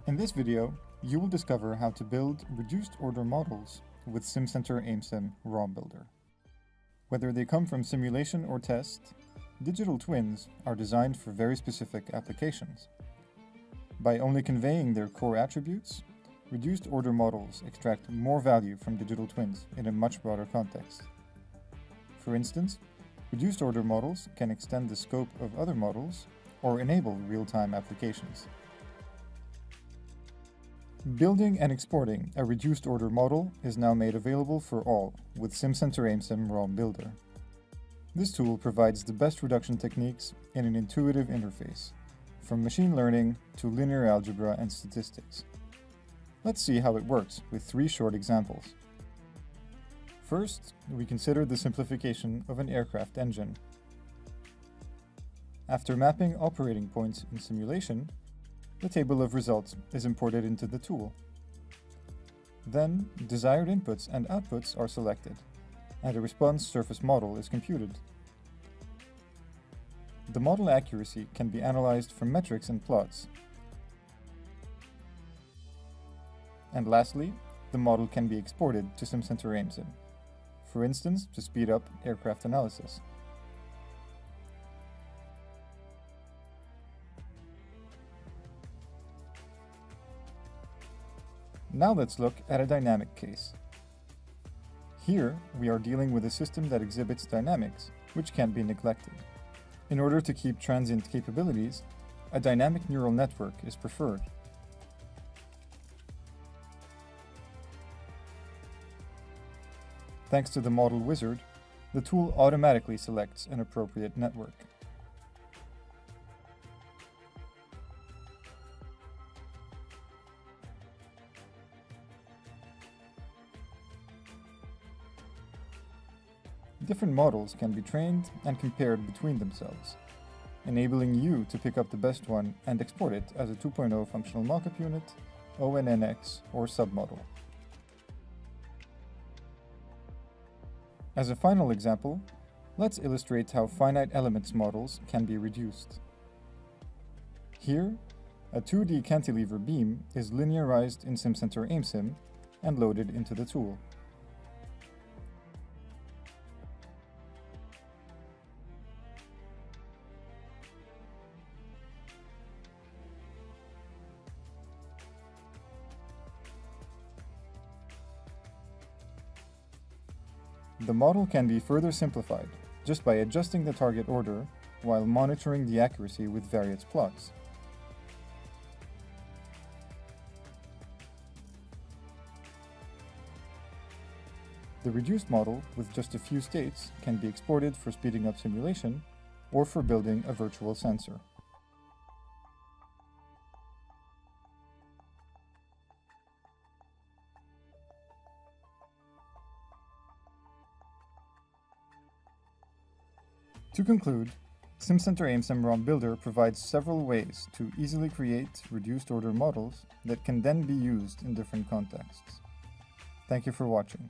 In this video, you will discover how to build reduced order models with Simcenter Amesim ROM Builder. Whether they come from simulation or test, digital twins are designed for very specific applications. By only conveying their core attributes, reduced order models extract more value from digital twins in a much broader context. For instance, reduced order models can extend the scope of other models or enable real-time applications. Building and exporting a reduced order model is now made available for all with Simcenter Amesim ROM Builder. This tool provides the best reduction techniques in an intuitive interface, from machine learning to linear algebra and statistics. Let's see how it works with 3 short examples. First, we consider the simplification of an aircraft engine. After mapping operating points in simulation, the table of results is imported into the tool. Then, desired inputs and outputs are selected, and a response surface model is computed. The model accuracy can be analyzed from metrics and plots. And lastly, the model can be exported to Simcenter Amesim, for instance, to speed up aircraft analysis. Now let's look at a dynamic case. Here, we are dealing with a system that exhibits dynamics, which can't be neglected. In order to keep transient capabilities, a dynamic neural network is preferred. Thanks to the model wizard, the tool automatically selects an appropriate network. Different models can be trained and compared between themselves, enabling you to pick up the best one and export it as a 2.0 functional mockup unit, ONNX, or submodel. As a final example, let's illustrate how finite elements models can be reduced. Here, a 2D cantilever beam is linearized in Simcenter Amesim and loaded into the tool. The model can be further simplified just by adjusting the target order while monitoring the accuracy with various plots. The reduced model with just a few states can be exported for speeding up simulation or for building a virtual sensor. To conclude, Simcenter Amesim ROM Builder provides several ways to easily create reduced order models that can then be used in different contexts. Thank you for watching.